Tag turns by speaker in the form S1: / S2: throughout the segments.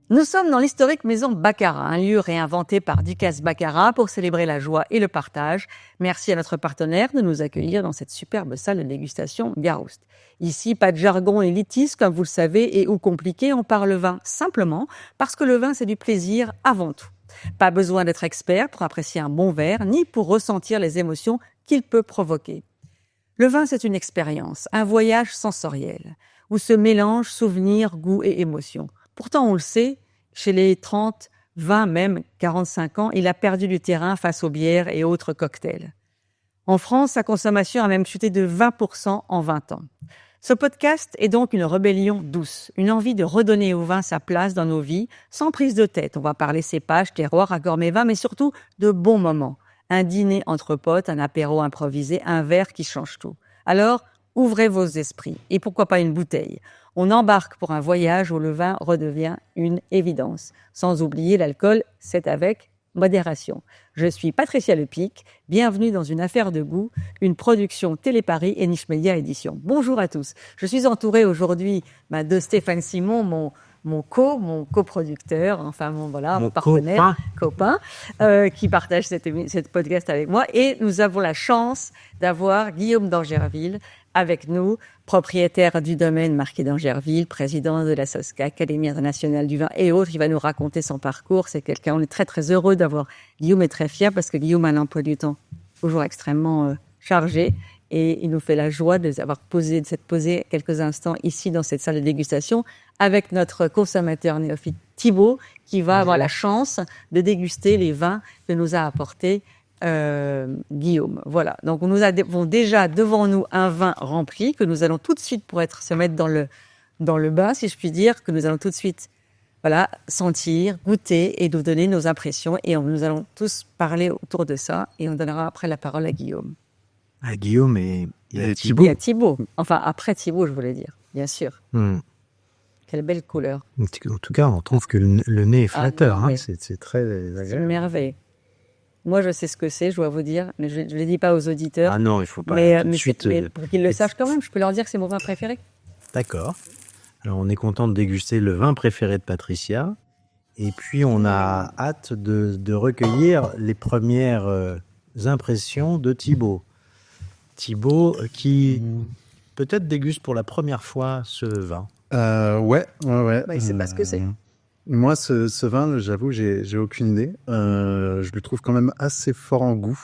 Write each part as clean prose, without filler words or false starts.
S1: Nous sommes dans l'historique maison Baccarat, un lieu réinventé par Ducasse Baccarat pour célébrer la joie et le partage. Merci à notre partenaire de nous accueillir dans cette superbe salle de dégustation Garouste. Ici, pas de jargon élitiste, comme vous le savez, et ou compliqué, on parle vin simplement parce que le vin, c'est du plaisir avant tout. Pas besoin d'être expert pour apprécier un bon verre, ni pour ressentir les émotions qu'il peut provoquer. Le vin, c'est une expérience, un voyage sensoriel, où se mélangent souvenirs, goûts et émotions. Pourtant, on le sait, chez les 30, 20, même 45 ans, il a perdu du terrain face aux bières et autres cocktails. En France, sa consommation a même chuté de 20% en 20 ans. Ce podcast est donc une rébellion douce, une envie de redonner au vin sa place dans nos vies, sans prise de tête. On va parler cépages, terroirs, accords vins, mais surtout de bons moments. Un dîner entre potes, un apéro improvisé, un verre qui change tout. Alors, ouvrez vos esprits. Et pourquoi pas une bouteille ? On embarque pour un voyage où le vin redevient une évidence. Sans oublier l'alcool, c'est avec modération. Je suis Patricia Lepic. Bienvenue dans Une affaire de goût, une production Téléparis et Niche Média Édition. Bonjour à tous. Je suis entourée aujourd'hui de Stéphane Simon, mon coproducteur, enfin mon partenaire, copain, qui partage cette podcast avec moi. Et nous avons la chance d'avoir Guillaume d'Angerville avec nous, propriétaire du domaine Marquet d'Angerville, président de la SOSCA, Académie internationale du vin et autres. Il va nous raconter son parcours. C'est quelqu'un, on est très très heureux d'avoir Guillaume, est très fier parce que Guillaume a un emploi du temps toujours extrêmement chargé. Et il nous fait la joie de s'être posé quelques instants ici dans cette salle de dégustation avec notre consommateur néophyte Thibaut, qui va avoir la chance de déguster les vins que nous a apportés Guillaume. Voilà. Donc nous avons déjà devant nous un vin rempli que nous allons tout de suite se mettre dans le bain, si je puis dire, que nous allons tout de suite sentir, goûter et nous donner nos impressions. Et nous allons tous parler autour de ça et on donnera après la parole à Guillaume.
S2: À Guillaume et à Thibaut.
S1: Et à Thibaut. Enfin, après Thibaut, je voulais dire, bien sûr. Quelle belle couleur.
S2: En tout cas, on trouve que le nez est flatteur.
S1: Oui.
S2: C'est très agréable.
S1: C'est une merveille. Moi, je sais ce que c'est, je dois vous dire, mais je ne le dis pas aux auditeurs.
S2: Ah non, il ne faut pas tout de suite...
S1: Mais pour qu'ils le sachent quand même, je peux leur dire que c'est mon vin préféré.
S2: D'accord. Alors, on est content de déguster le vin préféré de Patricia. Et puis, on a hâte de recueillir les premières impressions de Thibaut. Thibaut, qui peut-être déguste pour la première fois ce vin.
S3: Ouais.
S1: Il ne sait pas ce que c'est.
S3: Moi, ce vin, j'avoue, j'ai aucune idée. Je le trouve quand même assez fort en goût.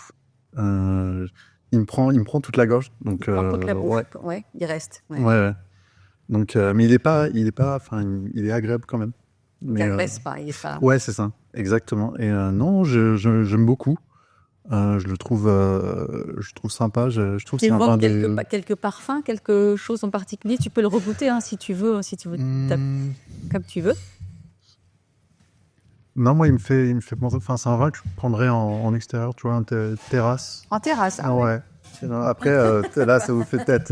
S3: Il me prend toute la gorge. Donc,
S1: toute la bouche. Ouais, il reste.
S3: Ouais. Donc, mais il est agréable quand même.
S1: Il n'agresse pas, il est pas.
S3: Ouais, c'est ça, exactement. Et non, j'aime beaucoup. Je le trouve sympa. Je trouve que c'est un vin
S1: quelques parfums, quelque chose en particulier. Tu peux le regoûter si tu veux, comme tu veux.
S3: Non, moi, il me fait penser. Enfin, c'est un vin que je prendrais en extérieur, tu vois, en terrasse.
S1: En terrasse,
S3: ouais. Après, là, ça vous fait tête.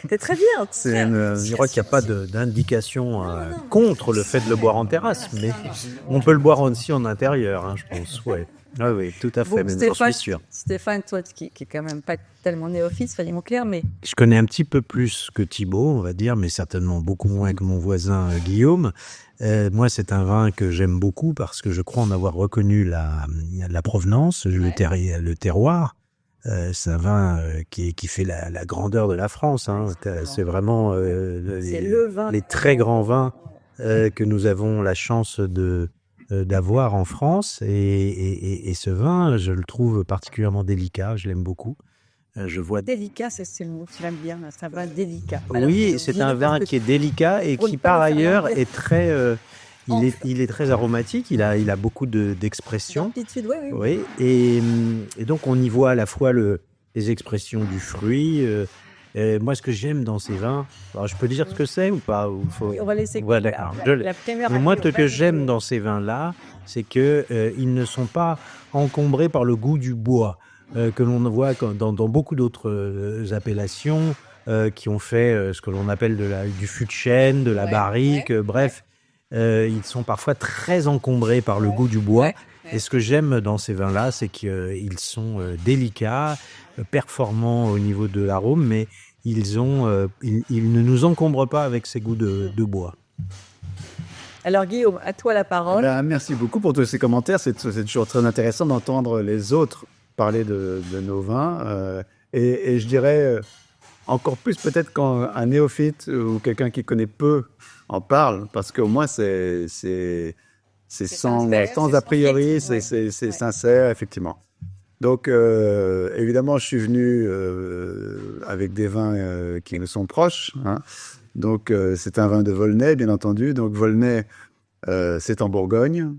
S1: T'es très bien.
S2: Je crois qu'il n'y a pas d'indication contre le fait de le boire en terrasse, mais on peut le boire aussi en intérieur, je pense. Ouais. Oui, tout à fait, même j'en suis sûr.
S1: Stéphane, toi qui est quand même pas tellement néophyte, soyons clairs, mais...
S2: Je connais un petit peu plus que Thibaut, on va dire, mais certainement beaucoup moins que mon voisin Guillaume. Moi, c'est un vin que j'aime beaucoup parce que je crois en avoir reconnu la provenance, le terroir. C'est un vin qui fait la grandeur de la France. C'est vraiment les très grands vins que nous avons la chance d'avoir en France. Et ce vin, je le trouve particulièrement délicat, je l'aime beaucoup.
S1: Délicat, c'est le mot, tu l'aimes bien, c'est un vin délicat.
S2: Oui, c'est un vin qui est délicat et qui par ailleurs est très... Il est très aromatique, il a beaucoup d'expressions. Oui. Et donc on y voit à la fois les expressions du fruit. Moi, ce que j'aime dans ces vins, alors je peux dire ce que c'est ou pas
S1: Oui, on va laisser.
S2: Voilà, moi, ce que j'aime dans ces vins-là, c'est que ils ne sont pas encombrés par le goût du bois que l'on voit dans beaucoup d'autres appellations qui ont fait ce que l'on appelle du fût de chêne, de la barrique, bref. Ils sont parfois très encombrés par le goût du bois. Et ce que j'aime dans ces vins-là, c'est qu'ils sont délicats, performants au niveau de l'arôme, mais ils ne nous encombrent pas avec ces goûts de bois.
S1: Alors Guillaume, à toi la parole.
S3: Merci beaucoup pour tous ces commentaires. C'est toujours très intéressant d'entendre les autres parler de nos vins. Et je dirais encore plus peut-être quand un néophyte ou quelqu'un qui connaît peu en parle, parce qu'au moins c'est sans a priori, c'est sincère, effectivement. Donc, évidemment, je suis venu avec des vins qui me sont proches. Hein. Donc, c'est un vin de Volnay, bien entendu. Donc, Volnay, c'est en Bourgogne.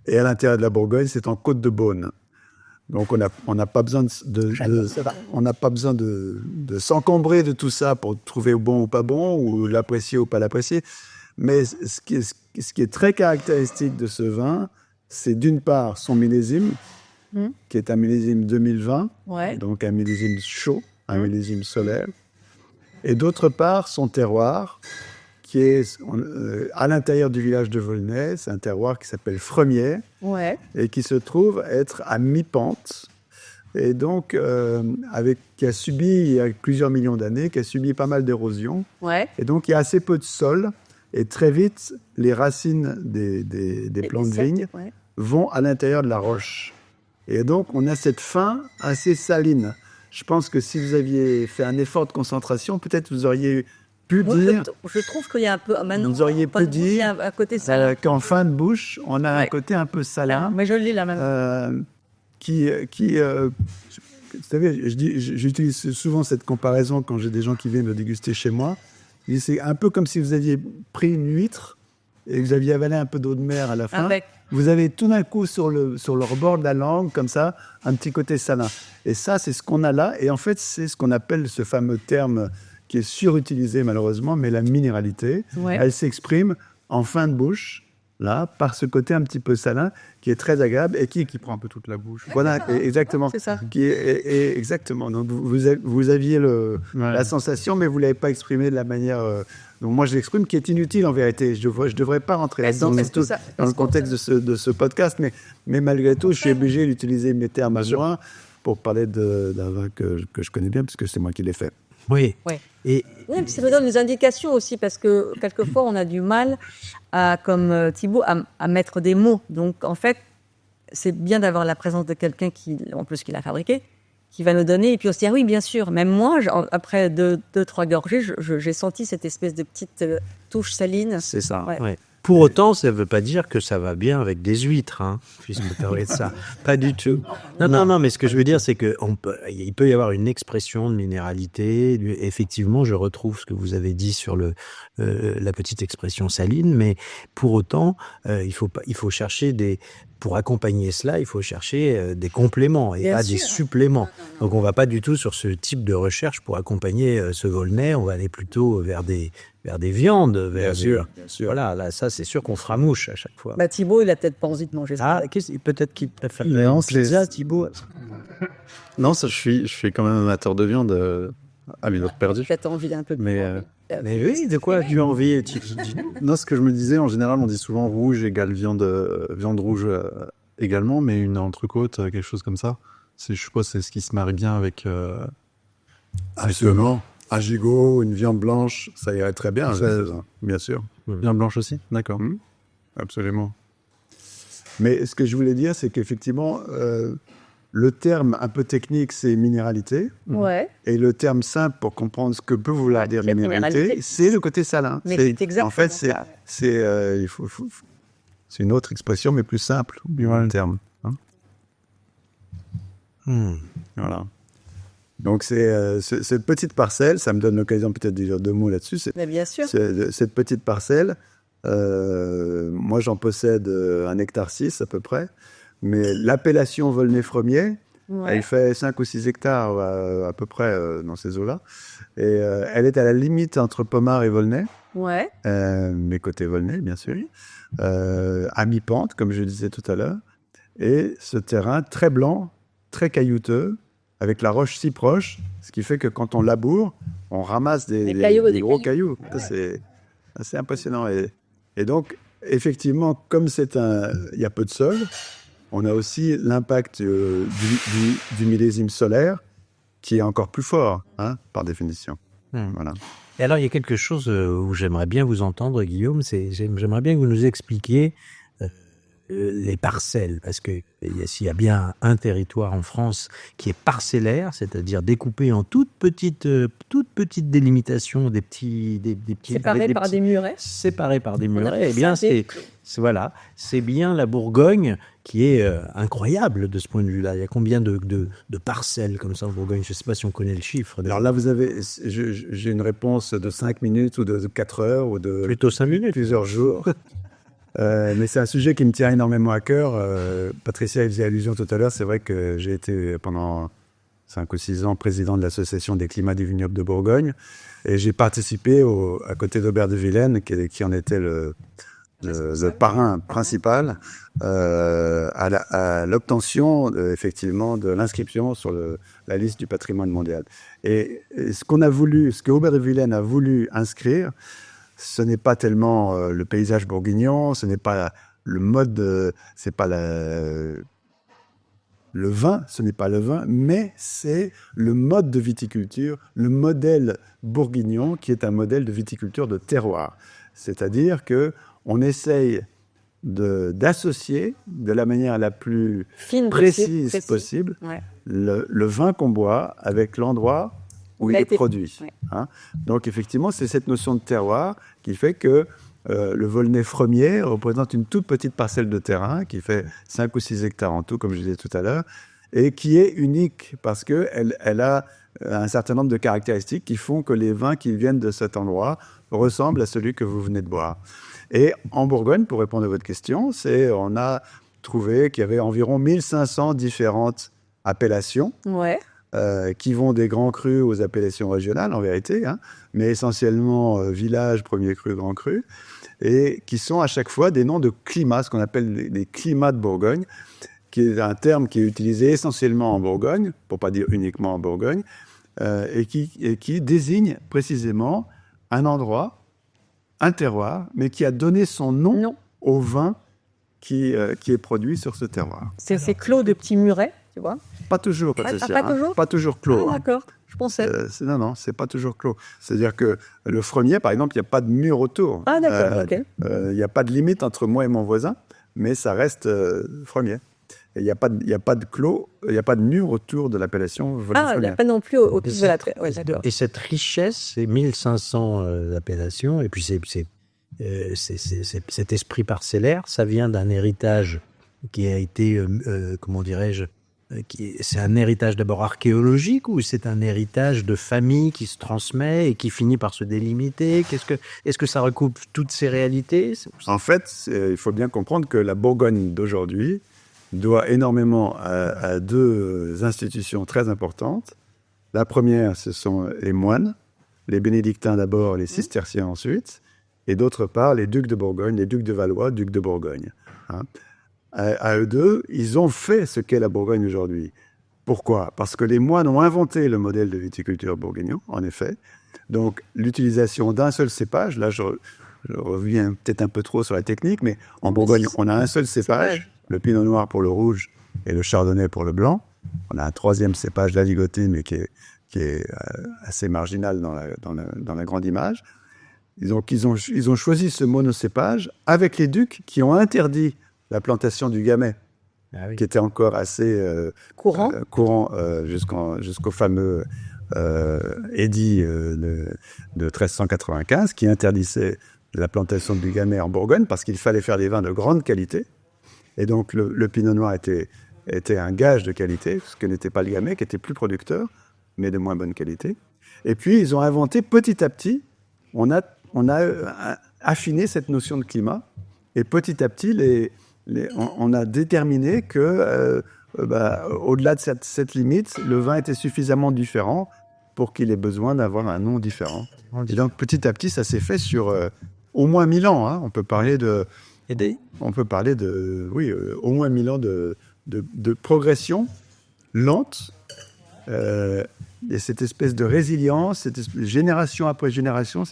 S3: Et à l'intérieur de la Bourgogne, c'est en Côte-de-Beaune. Donc, on n'a pas besoin de s'encombrer de tout ça pour trouver bon ou pas bon, ou l'apprécier ou pas l'apprécier. Mais ce qui est très caractéristique de ce vin, c'est d'une part son millésime, qui est un millésime 2020, donc un millésime chaud, un millésime solaire. Et d'autre part, son terroir, qui est à l'intérieur du village de Volnay. C'est un terroir qui s'appelle Fremières, et qui se trouve être à mi-pente. Et donc, qui a subi, il y a plusieurs millions d'années, qui a subi pas mal d'érosion. Et donc, il y a assez peu de sol. Et très vite, les racines des plants de vigne vont à l'intérieur de la roche. Et donc, on a cette fin assez saline. Je pense que si vous aviez fait un effort de concentration, peut-être vous auriez pu dire...
S1: Je trouve qu'il y a un peu... Maintenant,
S3: vous auriez pu dire
S1: un côté salin.
S3: Qu'en fin de bouche, on a un côté un peu salin.
S1: Mais je le lis là maintenant.
S3: Vous savez, j'utilise souvent cette comparaison quand j'ai des gens qui viennent le déguster chez moi. C'est un peu comme si vous aviez pris une huître et que vous aviez avalé un peu d'eau de mer à la fin. Vous avez tout d'un coup sur le rebord de la langue, comme ça, un petit côté salin. Et ça, c'est ce qu'on a là. Et en fait, c'est ce qu'on appelle ce fameux terme qui est surutilisé malheureusement, mais la minéralité. Elle s'exprime en fin de bouche, là, par ce côté un petit peu salin, qui est très agréable et qui prend un peu toute la bouche. Voilà, exactement.
S1: C'est ça.
S3: Exactement. Donc, vous aviez la sensation, mais vous ne l'avez pas exprimé de la manière... donc, moi, je l'exprime, qui est inutile en vérité. Je ne devrais pas rentrer là-dedans, dans le contexte de ce podcast, mais malgré tout, je suis obligé d'utiliser mes termes à moi pour parler d'un vin que je connais bien, puisque c'est moi qui l'ai fait.
S2: Oui.
S1: Et puis ça me donne des indications aussi, parce que quelquefois, on a du mal, comme Thibaut, à mettre des mots. Donc, en fait, c'est bien d'avoir la présence de quelqu'un qui l'a fabriqué, qui va nous donner. Et puis on se dit, oui, bien sûr. Même moi, après 2-3 gorgées, j'ai senti cette espèce de petite touche saline.
S2: C'est ça. Ouais. Pour autant, ça ne veut pas dire que ça va bien avec des huîtres, hein, puisque me permet de ça. Pas du tout. Non, mais ce que je veux dire, c'est qu'il peut y avoir une expression de minéralité. Effectivement, je retrouve ce que vous avez dit sur la petite expression saline, mais pour autant, il faut chercher pour accompagner cela, il faut chercher des compléments et pas des suppléments. Donc, on ne va pas du tout sur ce type de recherche pour accompagner ce Volnay. On va aller plutôt vers des viandes. Bien sûr. Voilà, là, ça, c'est sûr qu'on fera mouche à chaque fois.
S1: Thibaut, il n'a peut-être pas envie de manger ça.
S2: Peut-être qu'il préfère
S3: la
S2: pizza, Thibaut.
S3: Non, ça, je suis quand même amateur de viande à minute perdue.
S1: Peut-être envie d'un peu de
S2: mais oui, de quoi as-tu envie?
S3: Non, ce que je me disais, en général, on dit souvent rouge égale viande rouge également, mais une entrecôte, quelque chose comme ça. Je pense que c'est ce qui se marie bien avec... Absolument. Un gigot, une viande blanche, ça irait très bien. Bien sûr.
S4: Viande blanche aussi, d'accord.
S3: Absolument. Mais ce que je voulais dire, c'est qu'effectivement, le terme un peu technique, c'est minéralité. Et le terme simple pour comprendre ce que peut vouloir dire minéralité, c'est le côté salin.
S1: Mais c'est exactement
S3: en fait,
S1: ça.
S3: c'est une autre expression, mais plus simple, le terme. Voilà. Donc, cette petite parcelle, ça me donne l'occasion peut-être de dire 2 mots là-dessus.
S1: Mais bien sûr.
S3: Cette petite parcelle, moi, j'en possède 1,6 hectare à peu près. Mais l'appellation Volnay-Fremières, elle fait 5 ou 6 hectares à peu près dans ces eaux-là. Et elle est à la limite entre Pommard et Volnay. Mais côté Volnay, bien sûr. À mi-pente, comme je disais tout à l'heure. Et ce terrain très blanc, très caillouteux, avec la roche si proche, ce qui fait que quand on laboure, on ramasse des gros cailloux. C'est assez impressionnant. Et donc, effectivement, comme il y a peu de sol, on a aussi l'impact du millésime solaire qui est encore plus fort, par définition. Voilà.
S2: Et alors, il y a quelque chose où j'aimerais bien vous entendre, Guillaume, j'aimerais bien que vous nous expliquiez les parcelles, parce que s'il y a bien un territoire en France qui est parcellaire, c'est-à-dire découpé en toutes petites délimitations, des petits
S1: Séparés par des murets.
S2: séparés par des
S1: On
S2: murets,
S1: appelle
S2: eh bien
S1: ça des
S2: voilà, c'est bien la Bourgogne qui est incroyable de ce point de vue-là. Il y a combien de parcelles comme ça en Bourgogne? Je ne sais pas si on connaît le chiffre.
S3: Alors là, j'ai une réponse de 5 minutes ou de 4 heures ou de
S2: Plutôt 5 minutes.
S3: plusieurs jours. Mais c'est un sujet qui me tient énormément à cœur. Patricia y faisait allusion tout à l'heure. C'est vrai que j'ai été pendant 5 ou 6 ans président de l'association des climats du vignoble de Bourgogne. Et j'ai participé à côté d'Aubert de Vilaine, qui en était le parrain principal, à l'obtention effectivement de l'inscription sur la liste du patrimoine mondial. Et ce que Aubert de Vilaine a voulu inscrire, ce n'est pas tellement le paysage bourguignon, ce n'est pas le mode, c'est pas le vin, ce n'est pas le vin, mais c'est le mode de viticulture, le modèle bourguignon, qui est un modèle de viticulture de terroir. C'est-à-dire que on essaye d'associer de la manière la plus précise possible
S1: Ouais.
S3: le vin qu'on boit avec l'endroit où il est produit.
S1: Ouais.
S3: Hein. Donc effectivement, c'est cette notion de terroir qui fait que le Volnay-Fremier représente une toute petite parcelle de terrain qui fait 5 ou 6 hectares en tout, comme je disais tout à l'heure, et qui est unique parce qu'elle a un certain nombre de caractéristiques qui font que les vins qui viennent de cet endroit ressemblent à celui que vous venez de boire. Et en Bourgogne, pour répondre à votre question, on a trouvé qu'il y avait environ 1500 différentes appellations.
S1: Ouais.
S3: Qui vont des grands crus aux appellations régionales, en vérité, hein, mais essentiellement village, premier cru, grand cru, et qui sont à chaque fois des noms de climats, ce qu'on appelle les climats de Bourgogne, qui est un terme qui est utilisé essentiellement en Bourgogne, pour ne pas dire uniquement en Bourgogne, et qui désigne précisément un endroit, un terroir, mais qui a donné son nom au vin qui est produit sur ce terroir.
S1: C'est clos de petits murets, tu vois.
S3: Pas toujours, Patricia.
S1: Pas toujours.
S3: Pas toujours clos.
S1: Ah, d'accord, je pensais.
S3: Non, c'est pas toujours clos. C'est-à-dire que le Fremier, par exemple, il n'y a pas de mur autour.
S1: Ah, d'accord, ok.
S3: Il n'y a pas de limite entre moi et mon voisin, mais ça reste Fremier. Et il n'y a pas de clos, il n'y a pas de mur autour de l'appellation Volnay-Fremier.
S1: Ah, il n'y a pas non plus autour de la... Ouais, d'accord.
S2: Et cette richesse, c'est 1500 appellations, et puis cet esprit parcellaire, ça vient d'un héritage qui a été, comment dirais-je, c'est un héritage d'abord archéologique ou c'est un héritage de famille qui se transmet et qui finit par se délimiter? Est-ce que ça recoupe toutes ces réalités?
S3: En fait, il faut bien comprendre que la Bourgogne d'aujourd'hui doit énormément à 2 institutions très importantes. La première, ce sont les moines, les bénédictins d'abord, les cisterciens ensuite, et d'autre part, les ducs de Bourgogne, les ducs de Valois, ducs de Bourgogne. Hein. À eux deux, ils ont fait ce qu'est la Bourgogne aujourd'hui. Pourquoi? Parce que les moines ont inventé le modèle de viticulture bourguignon, en effet. Donc, l'utilisation d'un seul cépage, là, je reviens peut-être un peu trop sur la technique, mais en Bourgogne, on a un seul cépage, le pinot noir pour le rouge et le chardonnay pour le blanc. On a un 3e cépage, la ligotine, mais qui est assez marginal dans la grande image. Ils ont choisi ce monocépage avec les ducs qui ont interdit la plantation du gamay, qui était encore assez courant jusqu'au fameux édit de 1395 qui interdisait la plantation du gamay en Bourgogne parce qu'il fallait faire des vins de grande qualité. Et donc le pinot noir était un gage de qualité, ce que n'était pas le gamay, qui était plus producteur, mais de moins bonne qualité. Et puis ils ont inventé petit à petit, on a affiné cette notion de climat, et petit à petit on a déterminé que, au-delà de cette limite, le vin était suffisamment différent pour qu'il ait besoin d'avoir un nom différent. Et donc, petit à petit, ça s'est fait sur au moins 1000 ans. Hein. On peut parler de au moins 1000 ans de progression lente. Et cette espèce de résilience, génération après génération,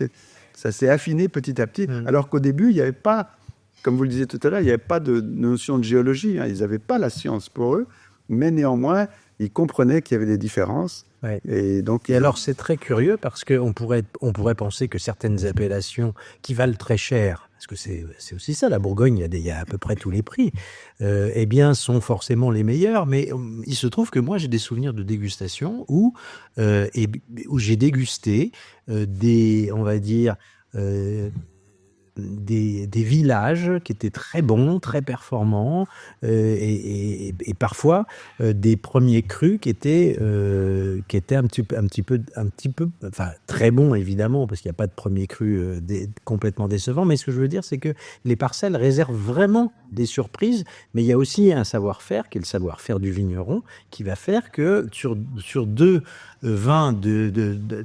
S3: ça s'est affiné petit à petit. Alors qu'au début, il n'y avait pas... Comme vous le disiez tout à l'heure, il n'y avait pas de notion de géologie. Hein. Ils n'avaient pas la science pour eux. Mais néanmoins, ils comprenaient qu'il y avait des différences.
S2: Ouais.
S3: Et donc,
S2: Et alors, c'est très curieux parce qu'on pourrait penser que certaines appellations qui valent très cher, parce que c'est aussi ça, la Bourgogne, il y a à peu près tous les prix, eh bien, sont forcément les meilleurs. Mais il se trouve que moi, j'ai des souvenirs de dégustation où j'ai dégusté on va dire, des villages qui étaient très bons, très performants, et parfois des premiers crus qui étaient un petit peu, enfin très bons évidemment, parce qu'il n'y a pas de premier cru complètement décevant. Mais ce que je veux dire, c'est que les parcelles réservent vraiment des surprises, mais il y a aussi un savoir-faire qui est le savoir-faire du vigneron, qui va faire que sur deux vins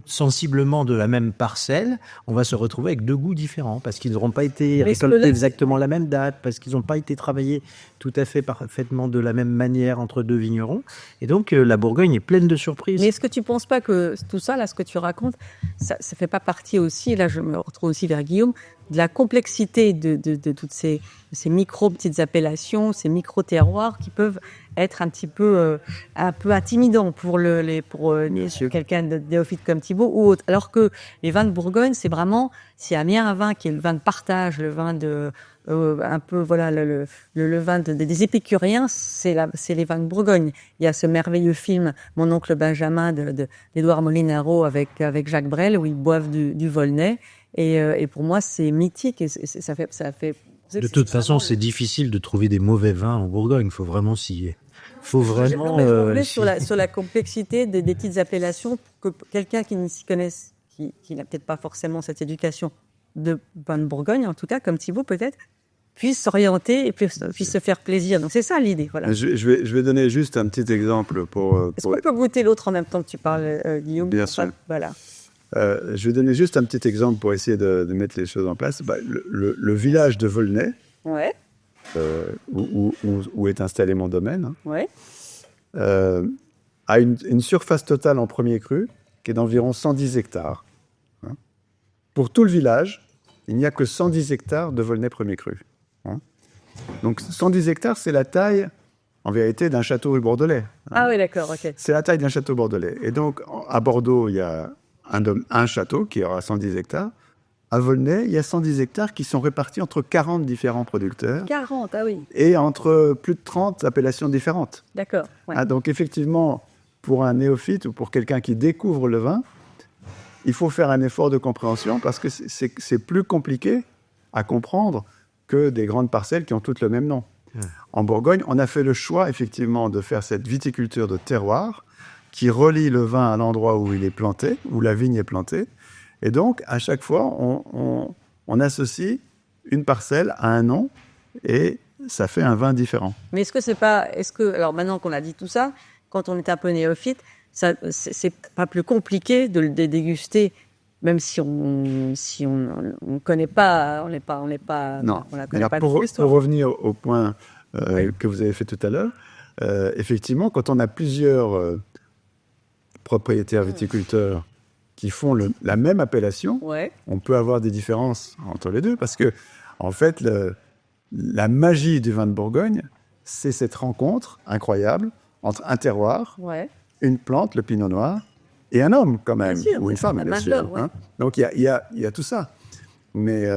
S2: sensiblement de la même parcelle, on va se retrouver avec deux goûts différents parce qu'ils n'auront pas été récoltés exactement la même date, parce qu'ils n'ont pas été travaillés tout à fait parfaitement de la même manière entre deux vignerons. Et donc, la Bourgogne est pleine de surprises.
S1: Mais est-ce que tu ne penses pas que tout ça, là, ce que tu racontes, ça ne fait pas partie aussi, là je me retrouve aussi vers Guillaume, de la complexité de toutes ces petites appellations, ces micro-terroirs qui peuvent être un peu intimidants pour quelqu'un de néophyte comme Thibaut ou autre. Alors que les vins de Bourgogne, c'est vraiment, s'il y a bien un vin qui est le vin de partage, le vin de un peu voilà le vin des épicuriens, c'est les vins de Bourgogne. Il y a ce merveilleux film Mon oncle Benjamin d'Édouard Molinaro avec Jacques Brel où ils boivent du Volnay. Et pour moi, c'est mythique et ça fait.
S2: De toute façon, c'est difficile de trouver des mauvais vins en Bourgogne. Il faut vraiment s'y. Faut vraiment.
S1: Sur la complexité des petites appellations, que quelqu'un qui ne s'y connaisse, qui n'a peut-être pas forcément cette éducation de vin de Bourgogne, en tout cas, comme Thibaut peut-être, puisse s'orienter et puisse se faire plaisir. Donc c'est ça l'idée. Voilà.
S3: Je vais donner juste un petit exemple pour.
S1: Est-ce qu'on peut goûter l'autre en même temps que tu parles, Guillaume?
S3: Bien sûr.
S1: Voilà.
S3: Je vais donner juste un petit exemple pour essayer de mettre les choses en place. Le village de Volnay,
S1: ouais.
S3: où est installé mon domaine, hein,
S1: ouais.
S3: a une surface totale en premier cru qui est d'environ 110 hectares. Hein. Pour tout le village, il n'y a que 110 hectares de Volnay premier cru. Hein. Donc 110 hectares, c'est la taille, en vérité, d'un château rue Bordelais. Hein.
S1: Ah oui, d'accord, ok.
S3: C'est la taille d'un château bordelais. Et donc, à Bordeaux, il y a un château qui aura 110 hectares. À Volnay, il y a 110 hectares qui sont répartis entre 40 différents producteurs.
S1: 40, ah oui.
S3: Et entre plus de 30 appellations différentes.
S1: D'accord. Ouais.
S3: Ah, donc effectivement, pour un néophyte ou pour quelqu'un qui découvre le vin, il faut faire un effort de compréhension parce que c'est plus compliqué à comprendre que des grandes parcelles qui ont toutes le même nom. En Bourgogne, on a fait le choix effectivement de faire cette viticulture de terroir qui relie le vin à l'endroit où il est planté, où la vigne est plantée. Et donc, à chaque fois, on associe une parcelle à un nom et ça fait un vin différent.
S1: Mais alors maintenant qu'on a dit tout ça, quand on est un peu néophyte, c'est pas plus compliqué de le déguster, même si on connaît pas, on n'est pas.
S3: Non.
S1: On la connaît pas
S3: pour
S1: l'histoire.
S3: revenir au point que vous avez fait tout à l'heure, effectivement, quand on a plusieurs propriétaires viticulteurs qui font la même appellation,
S1: ouais.
S3: On peut avoir des différences entre les deux parce que, en fait, la magie du vin de Bourgogne, c'est cette rencontre incroyable entre un terroir,
S1: ouais.
S3: une plante, le pinot noir, et un homme quand même,
S1: sûr,
S3: ou une femme, bien sûr.
S1: Ouais.
S3: Hein. Donc il y a tout ça. Mais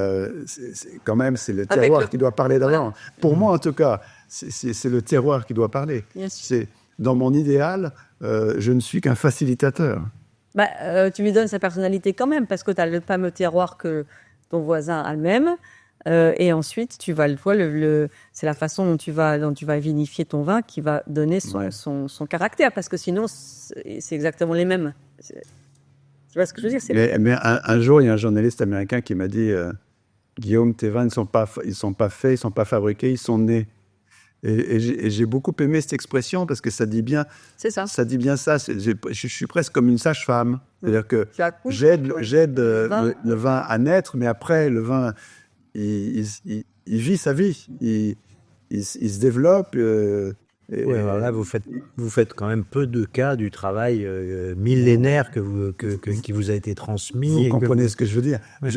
S3: quand même, c'est le terroir qui doit parler d'avant. Voilà. Pour moi, en tout cas, c'est le terroir qui doit parler. Dans mon idéal, je ne suis qu'un facilitateur.
S1: Tu lui donnes sa personnalité quand même, parce que tu as le fameux terroir que ton voisin a le même. Et ensuite, tu vas c'est la façon dont tu vas vinifier ton vin qui va donner son caractère, parce que sinon, c'est exactement les mêmes. Tu vois ce que je veux dire?
S3: Mais un jour, il y a un journaliste américain qui m'a dit Guillaume, tes vins ne sont pas faits, ils ne sont pas fabriqués, ils sont nés. Et j'ai beaucoup aimé cette expression parce que ça dit bien.
S1: C'est ça.
S3: Ça dit bien ça. Je suis presque comme une sage-femme. C'est-à-dire que j'aide le vin à naître, mais après, le vin, il vit sa vie. Il se développe.
S2: Alors là, vous faites quand même peu de cas du travail millénaire qui vous a été transmis.
S3: Vous comprenez ce que je veux dire.
S2: Ouais.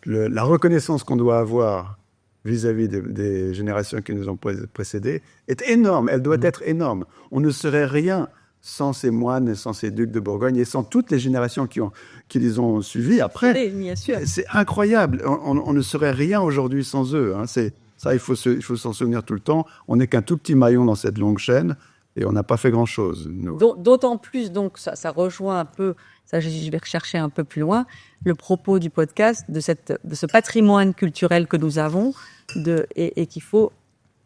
S3: La reconnaissance qu'on doit avoir vis-à-vis des générations qui nous ont précédées est énorme. Elle doit être énorme. On ne serait rien sans ces moines, sans ces ducs de Bourgogne et sans toutes les générations qui les ont suivis après.
S1: Oui, bien sûr.
S3: C'est incroyable. On ne serait rien aujourd'hui sans eux. Hein. Ça, il faut s'en souvenir tout le temps. On n'est qu'un tout petit maillon dans cette longue chaîne et on n'a pas fait grand-chose.
S1: D'autant plus, donc, ça rejoint un peu, ça je vais rechercher un peu plus loin, le propos du podcast, de ce patrimoine culturel que nous avons et qu'il faut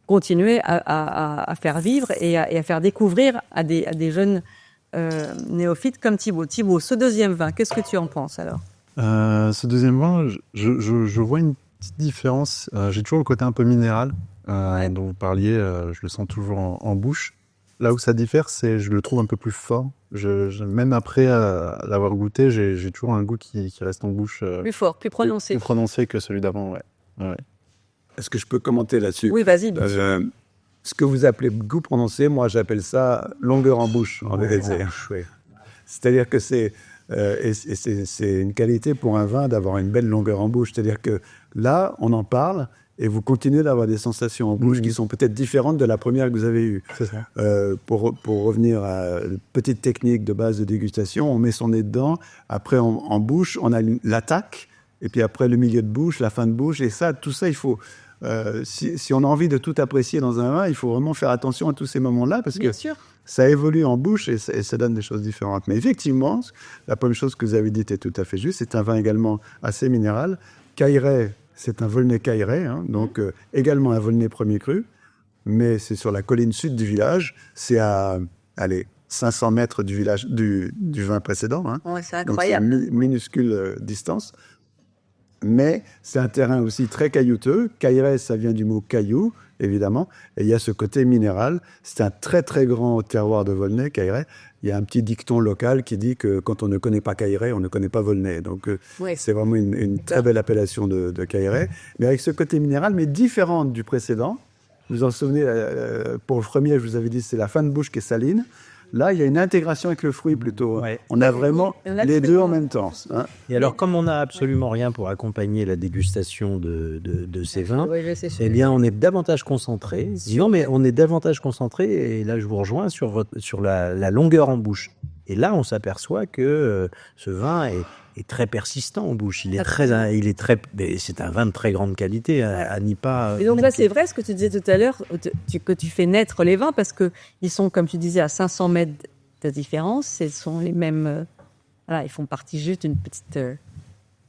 S1: continuer à faire vivre et à faire découvrir à des jeunes néophytes comme Thibaut. Thibaut, ce deuxième vin, qu'est-ce que tu en penses alors ?
S4: Ce deuxième vin, je vois une petite différence. J'ai toujours le côté un peu minéral dont vous parliez, je le sens toujours en bouche. Là où ça diffère, c'est je le trouve un peu plus fort. Même après l'avoir goûté, j'ai toujours un goût qui reste en bouche.
S1: Plus fort, plus prononcé.
S4: Plus prononcé que celui d'avant, ouais.
S3: Est-ce que je peux commenter là-dessus ?
S1: Oui, vas-y.
S3: Ce que vous appelez goût prononcé, moi j'appelle ça longueur en bouche. En vérité. C'est-à-dire que c'est une qualité pour un vin d'avoir une belle longueur en bouche. C'est-à-dire que là, on en parle et vous continuez d'avoir des sensations en bouche qui sont peut-être différentes de la première que vous avez eue.
S4: C'est ça.
S3: Pour revenir à une petite technique de base de dégustation, on met son nez dedans, après en bouche, on a l'attaque, et puis après le milieu de bouche, la fin de bouche, et ça, tout ça, il faut... si on a envie de tout apprécier dans un vin, il faut vraiment faire attention à tous ces moments-là, parce que ça évolue en bouche et ça donne des choses différentes. Mais effectivement, la première chose que vous avez dite est tout à fait juste, c'est un vin également assez minéral. Cailleray, c'est un Volnay Cailleray, hein, donc également un Volnay premier cru, mais c'est sur la colline sud du village, c'est à 500 mètres du village du vin précédent. Hein.
S1: Ouais, c'est incroyable.
S3: Donc c'est une minuscule distance. Mais c'est un terrain aussi très caillouteux. Cailleray, ça vient du mot caillou, évidemment. Et il y a ce côté minéral. C'est un très, très grand terroir de Volnay, Cailleray. Il y a un petit dicton local qui dit que quand on ne connaît pas Cailleray, on ne connaît pas Volnay. Donc, c'est vraiment une très belle appellation de Cailleray. Mais avec ce côté minéral, mais différente du précédent. Vous vous en souvenez, pour le premier, je vous avais dit, c'est la fin de bouche qui est saline. Là, il y a une intégration avec le fruit plutôt. Ouais. On a vraiment les deux en même temps. Hein.
S2: Et alors, comme on n'a absolument rien pour accompagner la dégustation de ces vins, eh bien, on est davantage concentré. Disons, mais on est davantage concentré, et là, je vous rejoins sur la longueur en bouche. Et là, on s'aperçoit que ce vin est très persistant en bouche. C'est un vin de très grande qualité, à n'y pas.
S1: Et donc là, c'est vrai ce que tu disais tout à l'heure, que tu fais naître les vins parce que ils sont, comme tu disais, à 500 mètres de différence. Ce sont les mêmes. Voilà, ils font partie juste d'une petite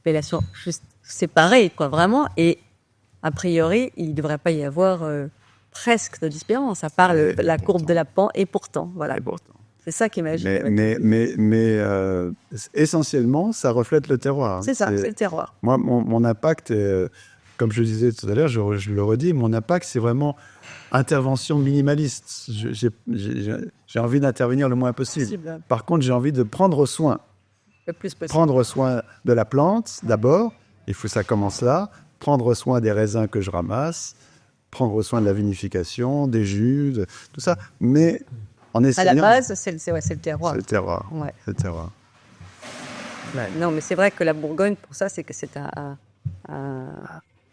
S1: appellation juste séparée, quoi, vraiment. Et a priori, il ne devrait pas y avoir presque de différence, à part la courbe de la pente. Et pourtant, voilà. C'est ça qui est magique.
S3: Mais essentiellement, ça reflète le terroir.
S1: C'est ça, c'est le terroir.
S3: Moi, mon impact, comme je le disais tout à l'heure, je le redis, mon impact, c'est vraiment intervention minimaliste. J'ai envie d'intervenir le moins possible. Par contre, j'ai envie de prendre soin.
S1: Le plus possible.
S3: Prendre soin de la plante, d'abord. Ça commence là. Prendre soin des raisins que je ramasse. Prendre soin de la vinification, des jus, tout ça. Mais...
S1: à la base, c'est le terroir.
S3: C'est le terroir.
S1: Ouais.
S3: C'est le terroir.
S1: Ouais. Non, mais c'est vrai que la Bourgogne, pour ça, c'est que c'est un...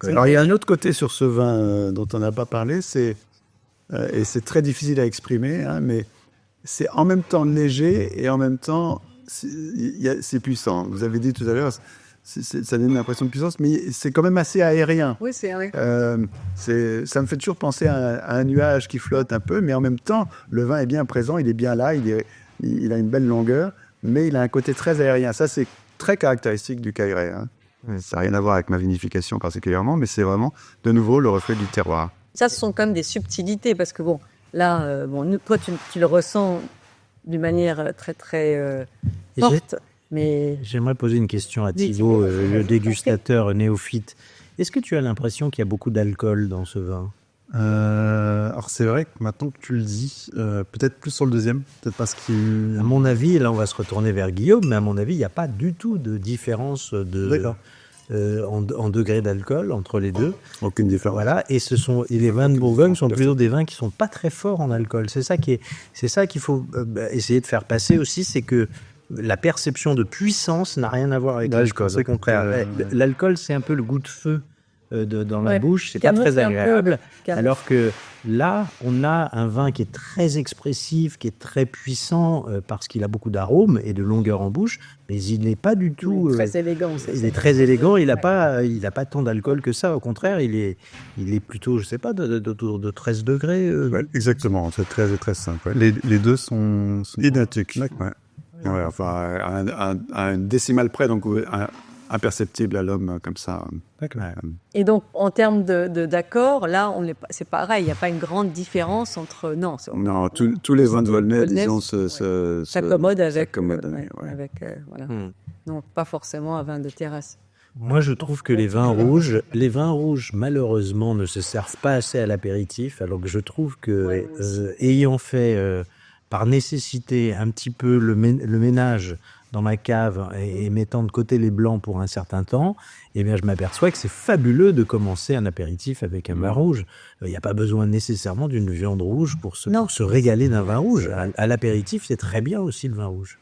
S3: Alors, il y a un autre côté sur ce vin dont on n'a pas parlé, et c'est très difficile à exprimer, hein, mais c'est en même temps léger et en même temps, c'est puissant. Vous avez dit tout à l'heure, ça donne une impression de puissance, mais c'est quand même assez aérien.
S1: Oui, c'est vrai.
S3: Ça me fait toujours penser à un nuage qui flotte un peu, mais en même temps, le vin est bien présent, il est bien là, il a une belle longueur, mais il a un côté très aérien. Ça, c'est très caractéristique du Cailleray. Hein. Ça n'a rien à voir avec ma vinification particulièrement, mais c'est vraiment, de nouveau, le reflet du terroir.
S1: Ça, ce sont comme des subtilités, parce que bon, là, toi, tu le ressens d'une manière très, très forte. Mais...
S2: J'aimerais poser une question à Thibaut, le dégustateur néophyte. Est-ce que tu as l'impression qu'il y a beaucoup d'alcool dans ce vin ?
S4: Alors c'est vrai que maintenant que tu le dis, peut-être plus sur le deuxième, peut-être parce qu'il...
S2: À mon avis, là on va se retourner vers Guillaume, mais à mon avis, il n'y a pas du tout de différence en degré d'alcool entre les deux.
S3: Aucune différence.
S2: Voilà, et les vins de Bourgogne sont plutôt des vins qui sont pas très forts en alcool. C'est ça qu'il faut essayer de faire passer aussi, c'est que la perception de puissance n'a rien à voir avec l'alcool.
S4: C'est contraire.
S2: L'alcool, c'est un peu le goût de feu dans la
S1: Ouais,
S2: bouche, c'est pas très
S1: camoufle un peu.
S2: agréable.
S1: Camoufle.
S2: Alors que là, on a un vin qui est très expressif, qui est très puissant parce qu'il a beaucoup d'arômes et de longueur en bouche, mais il n'est pas du tout.
S1: Très élégant, c'est
S2: Il
S1: ça.
S2: est très élégant. Il n'a pas tant d'alcool que ça. Au contraire, il est plutôt, je sais pas, autour de 13 degrés.
S4: Ouais, exactement, entre 13 et 13,5. Ouais. Les deux sont
S3: Identique.
S4: Ouais.
S3: Ouais, enfin, à un décimal près, donc imperceptible à l'homme comme ça.
S4: D'accord.
S3: Ouais.
S1: Et donc, en termes d'accords, là, c'est pareil. Il n'y a pas une grande différence entre. Non,
S3: Non, tous les vins de Volnay,
S1: Volnay,
S3: disons,
S1: s'accommodent avec.
S3: s'accommodent,
S1: Ouais,
S3: ouais.
S1: avec, voilà.
S2: Hmm.
S1: Donc, pas forcément un vin de terrasse.
S2: Moi, je trouve que les vins rouges, malheureusement, ne se servent pas assez à l'apéritif, alors que je trouve que,
S1: Ouais, moi aussi.
S2: ayant fait par nécessité un petit peu le ménage dans ma cave et mettant de côté les blancs pour un certain temps, eh bien, je m'aperçois que c'est fabuleux de commencer un apéritif avec un vin rouge. Il n'y a pas besoin nécessairement d'une viande rouge pour se régaler d'un vin rouge. À l'apéritif, c'est très bien aussi le vin rouge.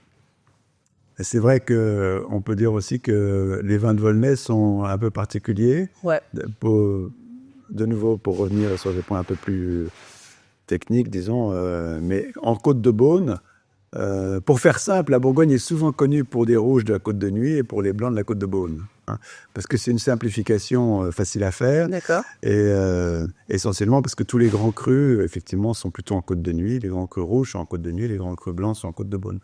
S3: Et c'est vrai qu'on peut dire aussi que les vins de Volnay sont un peu particuliers.
S1: Ouais.
S3: De nouveau, pour revenir sur des points un peu plus techniques, disons, mais en Côte de Beaune, pour faire simple, la Bourgogne est souvent connue pour des rouges de la Côte de Nuit et pour les blancs de la Côte de Beaune. Hein, parce que c'est une simplification facile à faire.
S1: D'accord.
S3: Et essentiellement parce que tous les grands crus, effectivement, sont plutôt en Côte de Nuit. Les grands crus rouges sont en Côte de Nuit, les grands crus blancs sont en Côte de Beaune.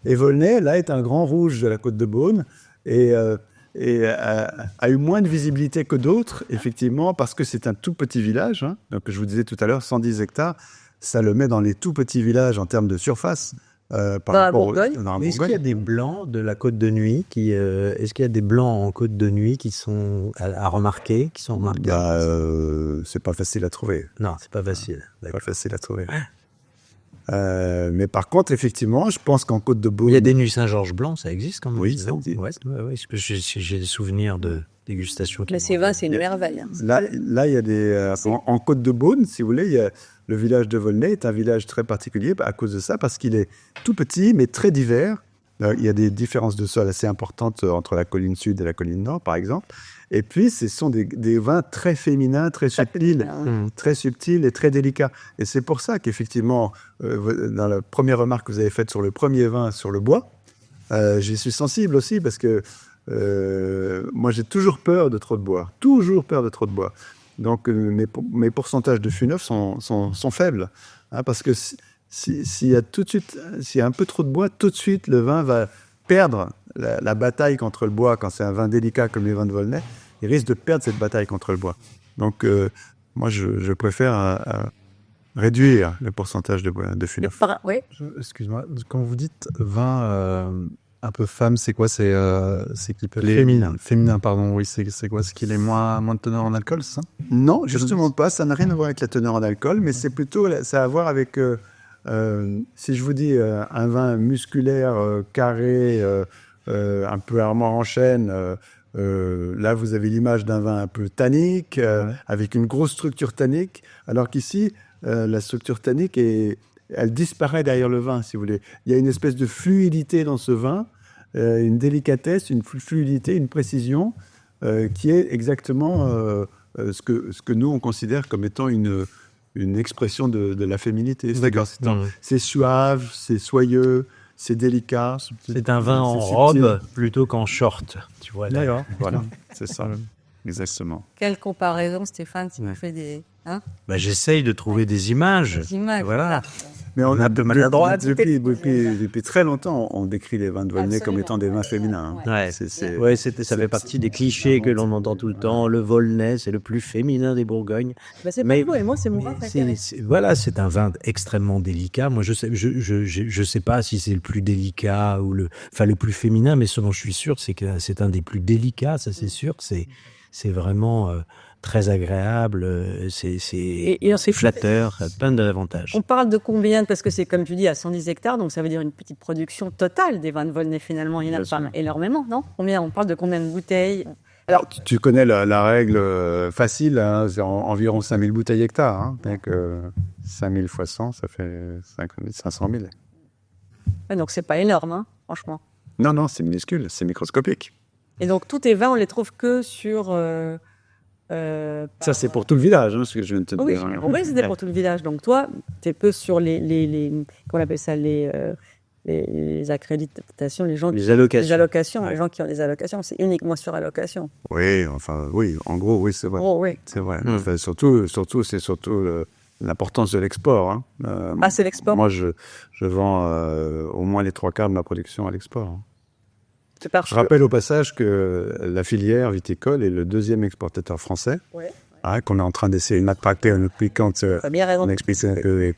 S3: Et Volnay, là, est un grand rouge de la Côte de Beaune et a eu moins de visibilité que d'autres, effectivement, parce que c'est un tout petit village. Hein. Donc, je vous disais tout à l'heure, 110 hectares, ça le met dans les tout petits villages en termes de surface.
S1: Dans la Bourgogne.
S3: Dans la
S2: Mais est-ce qu'il y a des blancs de la Côte de Nuit est-ce qu'il y a des blancs en Côte de Nuit qui sont à remarquer, qui sont remarquables?
S3: C'est pas facile à trouver.
S2: Non, c'est pas facile.
S3: C'est pas facile à trouver. Mais par contre, effectivement, je pense qu'en Côte de Beaune...
S2: Il y a des nuits Saint-Georges blancs, ça existe quand même.
S3: Oui, ça existe.
S2: Ouais, j'ai des souvenirs de dégustation.
S1: Mais ces vins, c'est une merveille. Hein.
S3: Là, il y a des... en Côte de Beaune, si vous voulez, il y a le village de Volnay est un village très particulier à cause de ça, parce qu'il est tout petit, mais très divers. Il y a des différences de sol assez importantes entre la colline sud et la colline nord, par exemple. Et puis, ce sont des vins très féminins, très subtils, et très délicats. Et c'est pour ça qu'effectivement, dans la première remarque que vous avez faite sur le premier vin, sur le bois, j'y suis sensible aussi, parce que moi, j'ai toujours peur de trop de bois. Toujours peur de trop de bois. Donc, mes pourcentages de fût neuf sont faibles. Hein, parce que s'il y a un peu trop de bois, tout de suite, le vin va perdre la bataille contre le bois. Quand c'est un vin délicat comme les vins de Volnay, il risque de perdre cette bataille contre le bois. Donc, moi, je préfère réduire le pourcentage de fût neuf.
S1: Oui.
S4: Excuse-moi, quand vous dites vin un peu femme, c'est quoi? C'est qui peut...
S2: Féminin.
S4: Féminin, pardon, oui, c'est quoi? C'est qu'il est moins de teneur en alcool, c'est ça?
S3: Non, justement pas. Ça n'a rien à voir avec la teneur en alcool, mais c'est plutôt, ça a à voir avec, si je vous dis un vin musculaire, carré, un peu armoire en chêne, là vous avez l'image d'un vin un peu tannique, avec une grosse structure tannique, alors qu'ici, la structure tannique, elle disparaît derrière le vin, si vous voulez. Il y a une espèce de fluidité dans ce vin, une délicatesse, une fluidité, une précision, qui est exactement ce que nous, on considère comme étant une expression de la féminité.
S4: D'accord.
S3: C'est suave, c'est soyeux, c'est délicat.
S2: C'est un vin en
S3: subtil.
S2: robe plutôt qu'en short. Tu vois, là.
S3: D'accord, voilà, c'est ça. Exactement.
S1: Quelle comparaison, Stéphane, si tu fais des
S2: J'essaye de trouver des images.
S1: images.
S2: Voilà.
S3: Mais on
S2: a un peu maladroit.
S3: Depuis très longtemps, on décrit les vins de Volnay comme étant des vins féminins. Hein.
S2: Ouais.
S3: C'est-
S2: Ça fait partie des clichés que l'on entend tout le temps. Le Volnay, c'est le plus féminin des Bourgognes.
S1: C'est
S2: Mais-
S1: pas beau, et moi, c'est mon vin préféré.
S2: C'est un vin extrêmement délicat. Moi, je sais pas si c'est le plus délicat ou le plus féminin, mais ce dont je suis sûr, c'est que c'est un des plus délicats, ça c'est sûr. C'est vraiment très agréable, c'est flatteur, ça a plein d'avantages.
S1: On parle de combien? Parce que c'est, comme tu dis, à 110 hectares, donc ça veut dire une petite production totale des vins de Volnay, finalement. Il y en a
S3: Bien
S1: pas
S3: sûr.
S1: énormément, non? On parle de combien de bouteilles?
S3: Alors, tu connais la règle facile, hein, c'est environ 5000 bouteilles hectares. Hein, donc, 5000 fois 100, ça fait 500 000.
S1: Ouais, donc c'est pas énorme, hein, franchement.
S3: Non, c'est minuscule, c'est microscopique.
S1: Et donc tous tes vins, on les trouve que sur
S3: Ça, c'est pour tout le village, hein, ce que je viens de te
S1: Oui,
S3: dire.
S1: en vrai, c'était pour tout le village. Donc, toi, tu es peu sur comment on appelle ça, les accréditations, les gens
S3: Les allocations.
S1: les allocations,
S3: Ouais.
S1: les gens qui ont des allocations, c'est uniquement sur allocation.
S3: Oui, enfin, oui, en gros, oui, c'est vrai.
S1: Oh, oui.
S3: C'est vrai.
S2: Mm.
S3: Enfin, surtout, c'est surtout l'importance de l'export. Hein.
S1: Ah, c'est l'export.
S3: Moi, je vends au moins les 3/4 de ma production à l'export. Hein.
S1: C'est parce
S3: Je
S1: que-
S3: rappelle au passage que la filière viticole est le deuxième exportateur français,
S1: Ouais.
S3: hein, qu'on est en train d'essayer de m'attraper en expliquant
S1: Première raison.
S3: on explique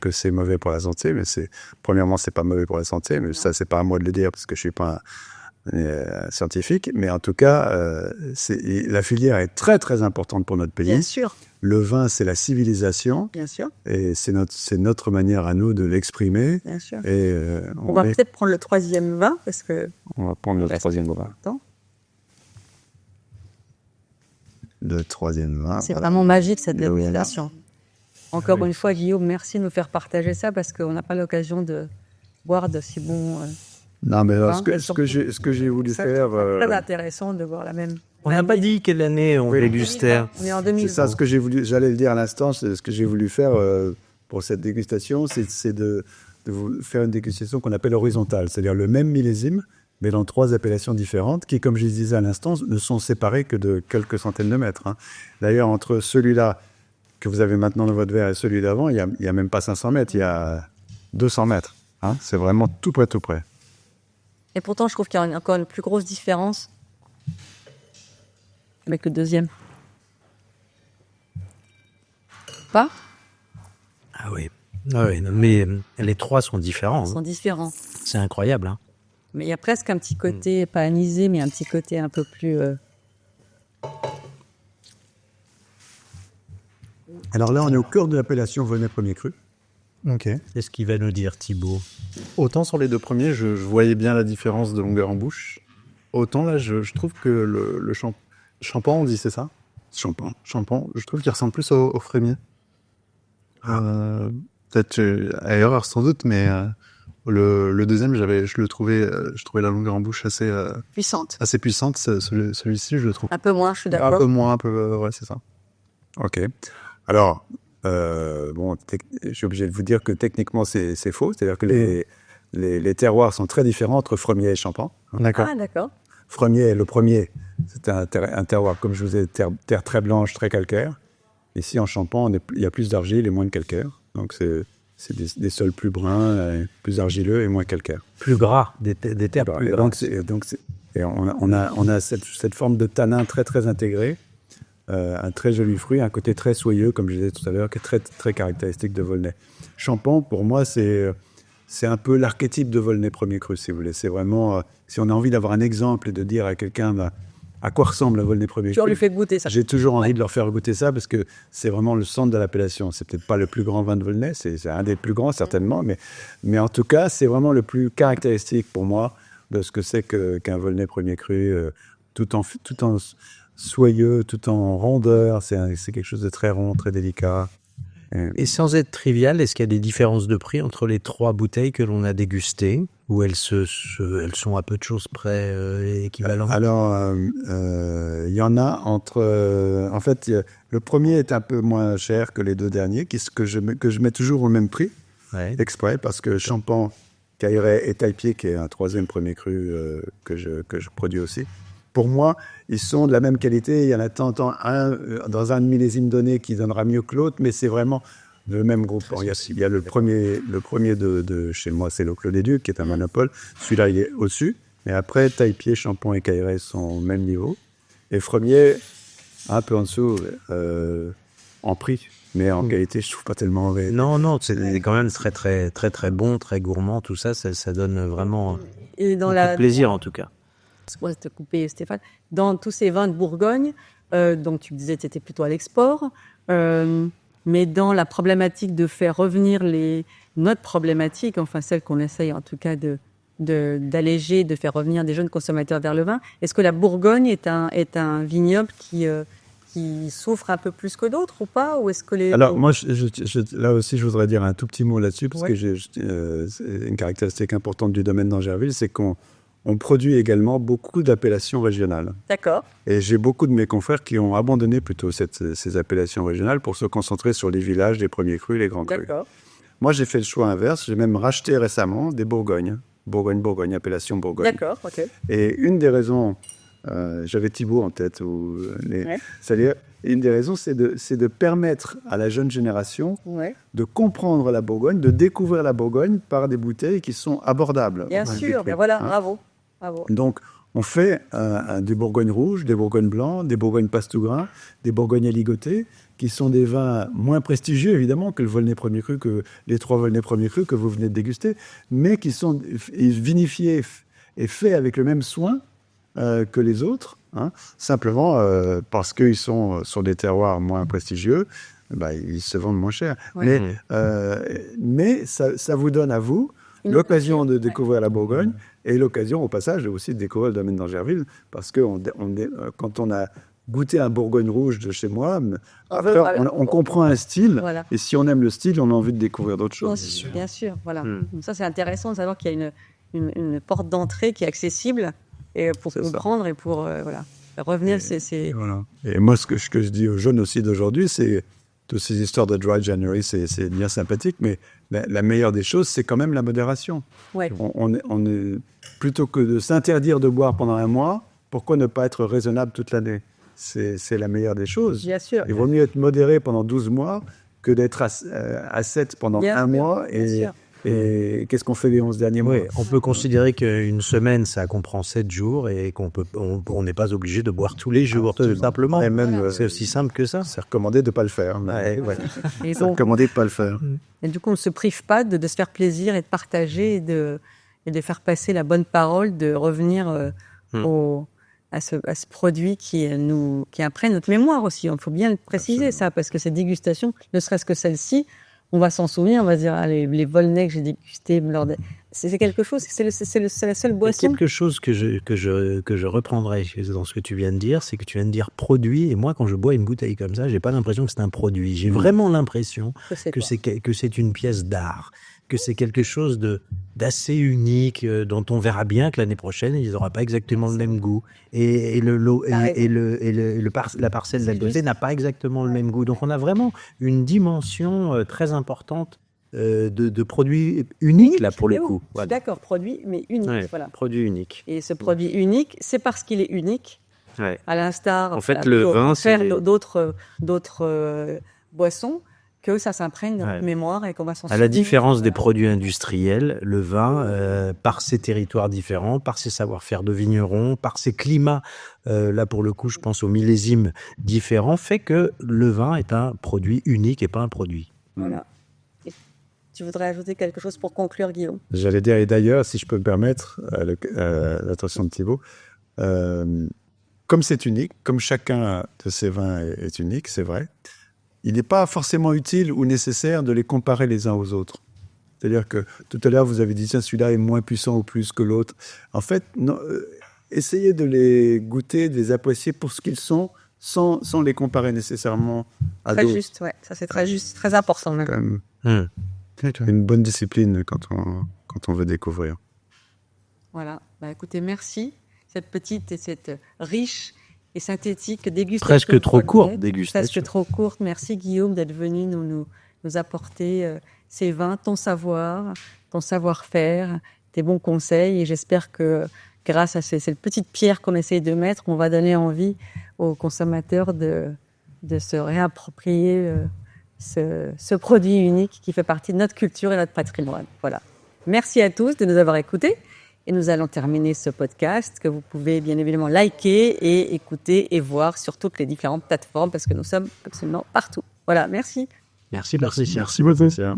S3: que c'est mauvais pour la santé, mais premièrement, c'est pas mauvais pour la santé, mais ça, c'est pas à moi de le dire parce que je suis pas un scientifique. Mais en tout cas, la filière est très, très importante pour notre pays.
S1: Bien sûr,
S3: Le vin, c'est la civilisation
S1: bien sûr,
S3: et c'est notre manière à nous de l'exprimer.
S1: bien sûr.
S3: Et
S1: On va peut-être prendre le 3e vin parce que
S3: on va prendre le troisième vin.
S1: Attends.
S3: Le troisième vin.
S1: c'est
S3: voilà.
S1: vraiment magique cette
S3: Là où il y a
S1: dégustation. Encore
S3: oui.
S1: une fois, Guillaume, merci de nous faire partager ça parce qu'on n'a pas l'occasion de boire de si bons.
S3: Non, mais alors,
S1: Hein,
S3: ce que j'ai voulu
S1: Ça,
S3: faire,
S1: c'est très intéressant de voir la même.
S2: On n'a pas dit quelle année on
S3: Oui.
S2: dégustait.
S1: On est en
S3: c'est
S1: 2020.
S3: ça ce que j'ai voulu. J'allais le dire à l'instant. C'est ce que j'ai voulu faire pour cette dégustation, c'est de vous faire une dégustation qu'on appelle horizontale, c'est-à-dire le même millésime, mais dans 3 appellations différentes, qui, comme je le disais à l'instant, ne sont séparées que de quelques centaines de mètres. Hein. D'ailleurs, entre celui-là que vous avez maintenant dans votre verre et celui d'avant, il y a même pas 500 mètres, il y a 200 mètres. Hein. C'est vraiment tout près, tout près.
S1: Et pourtant, je trouve qu'il y a encore une plus grosse différence avec le deuxième. Pas
S2: Ah oui. Ah oui, non, mais les 3 sont différents.
S1: Ils
S2: Hein.
S1: sont différents.
S2: C'est incroyable. Hein.
S1: Mais il y a presque un petit côté, pas anisé, mais un petit côté un peu plus.
S3: Alors là, on est au cœur de l'appellation Volnay Premier Cru.
S4: Ok.
S2: C'est ce qu'il va nous dire Thibaut.
S4: Autant sur les 2 premiers, je voyais bien la différence de longueur en bouche. Autant là, je trouve que le champan, on dit c'est ça?
S3: Champagne.
S4: Champan, je trouve qu'il ressemble plus au frémier. Peut-être à erreur sans doute, mais le deuxième, je trouvais la longueur en bouche
S1: puissante.
S4: assez puissante. Celui-ci, je le trouve
S1: Un peu moins, je suis
S4: un peu
S1: d'accord.
S4: moins, un peu, ouais, c'est ça.
S3: Ok. Alors, je suis obligé de vous dire que techniquement, c'est faux. C'est-à-dire que les terroirs sont très différents entre Fremier et Champan.
S4: D'accord.
S1: Ah, d'accord.
S3: Fremier, le premier, c'était un terroir, comme je vous ai dit, terre très blanche, très calcaire. Ici, en Champan, il y a plus d'argile et moins de calcaire. Donc, c'est des sols plus bruns, plus argileux et moins calcaires.
S2: Plus gras, des terres plus
S3: Et
S2: grasses.
S3: et on a cette forme de tanin très, très intégré. Un très joli fruit, un côté très soyeux, comme je disais tout à l'heure, qui est très, très caractéristique de Volnay. Champan, pour moi, c'est un peu l'archétype de Volnay Premier Cru, si vous voulez. C'est vraiment, si on a envie d'avoir un exemple et de dire à quelqu'un à quoi ressemble un Volnay Premier
S1: Tu
S3: Cru,
S1: lui fais goûter ça.
S3: j'ai toujours envie de leur faire goûter ça parce que c'est vraiment le centre de l'appellation. C'est peut-être pas le plus grand vin de Volnay, c'est un des plus grands certainement, mais en tout cas, c'est vraiment le plus caractéristique pour moi de ce que c'est qu'un Volnay Premier Cru, tout en soyeux, tout en rondeur. C'est quelque chose de très rond, très délicat.
S2: Et sans être trivial, est-ce qu'il y a des différences de prix entre les 3 bouteilles que l'on a dégustées ou elles sont à peu de choses près équivalentes?
S3: Alors, il y en a entre... en fait, le premier est un peu moins cher que les 2 derniers, que je mets toujours au même prix,
S2: Ouais.
S3: exprès, parce que Champan, Cailleray et Taillepied, qui est un 3e premier cru que je produis aussi, pour moi, ils sont de la même qualité. Il y en a tant un dans un millésime donné qui donnera mieux que l'autre, mais c'est vraiment le même groupe. Alors, il y a le premier de chez moi, c'est le Clos des Ducs, qui est un monopole. Celui-là, il est au-dessus. Mais après, Taillepied, Champan et Cailleray sont au même niveau. Et Fremier, un peu en dessous, en prix. Mais en qualité, je trouve pas tellement mauvais.
S2: Non, c'est quand même très, très, très, très bon, très gourmand. Tout ça, ça donne vraiment
S1: Et dans
S2: beaucoup de plaisir en tout cas.
S1: Moi, te couper, Stéphane. Dans tous ces vins de Bourgogne, donc tu me disais que c'était plutôt à l'export, mais dans la problématique de faire revenir notre problématique, enfin celle qu'on essaye en tout cas d'alléger, de faire revenir des jeunes consommateurs vers le vin, est-ce que la Bourgogne est un vignoble qui souffre un peu plus que d'autres ou pas, ou est-ce que
S3: Alors, moi, là aussi, je voudrais dire un tout petit mot là-dessus, parce
S1: Ouais.
S3: que c'est une caractéristique importante du domaine d'Angerville, c'est qu'on on produit également beaucoup d'appellations régionales.
S1: D'accord.
S3: Et j'ai beaucoup de mes confrères qui ont abandonné plutôt ces appellations régionales pour se concentrer sur les villages, les premiers crus, les grands crus.
S1: D'accord.
S3: Moi, j'ai fait le choix inverse. J'ai même racheté récemment des Bourgognes. Bourgogne, appellation Bourgogne.
S1: D'accord, ok.
S3: Et une des raisons, j'avais Thibaut en tête, c'est-à-dire, une des raisons, c'est de permettre à la jeune génération
S1: Ouais.
S3: de comprendre la Bourgogne, de découvrir la Bourgogne par des bouteilles qui sont abordables.
S1: Bien
S3: Dans le
S1: sûr,
S3: prix,
S1: ben voilà,
S3: hein.
S1: bravo. Bravo.
S3: Donc, on fait des Bourgognes rouges, des Bourgognes blancs, des Bourgognes Pastougrin, des Bourgognes aligotés, qui sont des vins moins prestigieux, évidemment, que le Volnay premier cru, que les 3 Volnay premier cru que vous venez de déguster, mais qui sont vinifiés et faits avec le même soin que les autres, hein, simplement parce qu'ils sont sur des terroirs moins prestigieux, ils se vendent moins cher.
S1: Ouais.
S3: Mais ça vous donne à vous l'occasion de découvrir la Bourgogne et l'occasion, au passage, aussi de découvrir le domaine d'Angerville, parce que quand on a goûté un Bourgogne rouge de chez moi, après, on comprend un style,
S1: Voilà.
S3: et si on aime le style, on a envie de découvrir d'autres choses.
S1: Bien sûr, voilà. Ça, c'est intéressant de savoir qu'il y a une porte d'entrée qui est accessible et pour
S3: C'est ça.
S1: comprendre et pour revenir.
S3: Et voilà. Et moi, ce que je dis aux jeunes aussi d'aujourd'hui, c'est toutes ces histoires de Dry January, c'est bien sympathique, mais la meilleure des choses, c'est quand même la modération.
S1: Ouais.
S3: On est, plutôt que de s'interdire de boire pendant un mois, pourquoi ne pas être raisonnable toute l'année ? C'est la meilleure des choses.
S1: Bien sûr.
S3: Il vaut mieux être modéré pendant 12 mois que d'être à 7 pendant
S1: Bien
S3: un
S1: sûr,
S3: mois.
S1: bien sûr.
S3: Et qu'est-ce qu'on fait les 11 derniers mois ?
S2: Oui, on peut considérer qu'une semaine, ça comprend 7 jours et on n'est pas obligé de boire tous les jours, tout simplement.
S3: Et même,
S2: C'est aussi simple que ça.
S3: c'est recommandé de ne pas le faire.
S2: Ouais, voilà.
S1: Et,
S3: C'est
S1: donc,
S3: recommandé de ne pas le faire.
S1: et du coup, on ne se prive pas de se faire plaisir et de partager et de faire passer la bonne parole, de revenir à ce produit qui imprègne notre mémoire aussi. Il faut bien le préciser, ça, parce que cette dégustation, ne serait-ce que celle-ci, on va s'en souvenir, on va se dire, les Volnay que j'ai dégustés, c'est quelque chose, c'est la seule boisson.
S2: Quelque chose que je reprendrai dans ce que tu viens de dire, c'est que tu viens de dire produit, et moi, quand je bois une bouteille comme ça, j'ai pas l'impression que c'est un produit. J'ai vraiment l'impression que c'est une pièce d'art, que c'est quelque chose d'assez unique, dont on verra bien que l'année prochaine, il n'aura pas exactement le même goût. Et la parcelle d'à côté n'a pas exactement le même goût. Donc on a vraiment une dimension très importante de produit unique, là, pour le coup.
S1: Je suis d'accord, produit, mais unique.
S2: Ouais,
S1: Voilà.
S2: produit unique.
S1: Et ce produit unique, c'est parce qu'il est unique,
S2: Ouais.
S1: à l'instar
S2: En fait, le vin, c'est...
S1: d'autres boissons, que ça s'imprègne dans notre
S2: Ouais.
S1: mémoire et qu'on va s'en
S2: À la
S1: souvenir.
S2: différence des
S1: Voilà.
S2: produits industriels, le vin, par ses territoires différents, par ses savoir-faire de vignerons, par ses climats, là pour le coup je pense aux millésimes différents, fait que le vin est un produit unique et pas un produit.
S1: Voilà. Et tu voudrais ajouter quelque chose pour conclure, Guillaume ?
S3: J'allais dire, et d'ailleurs, si je peux me permettre, l'attention de Thibaut, comme c'est unique, comme chacun de ces vins est unique, c'est vrai, il n'est pas forcément utile ou nécessaire de les comparer les uns aux autres. C'est-à-dire que tout à l'heure, vous avez dit, tiens, celui-là est moins puissant ou plus que l'autre. En fait, non, essayez de les goûter, de les apprécier pour ce qu'ils sont, sans les comparer nécessairement à
S1: Très
S3: d'autres.
S1: juste, ouais. Ça, c'est très juste, très important même.
S3: Quand même
S2: Hum.
S3: une bonne discipline quand on veut découvrir.
S1: Voilà. Bah, écoutez, merci. Cette petite et cette riche et synthétique dégustation.
S2: Presque trop
S1: Volnay.
S2: courte dégustation.
S1: Presque trop courte. Merci, Guillaume, d'être venu nous apporter ces vins, ton savoir, ton savoir-faire, tes bons conseils. Et j'espère que grâce à cette petite pierre qu'on essaye de mettre, on va donner envie aux consommateurs de se réapproprier ce produit unique qui fait partie de notre culture et notre patrimoine. Voilà. Merci à tous de nous avoir écoutés. Et nous allons terminer ce podcast que vous pouvez bien évidemment liker et écouter et voir sur toutes les différentes plateformes parce que nous sommes absolument partout. Voilà, merci.
S2: Merci, Patricia.
S3: Merci, Patricia.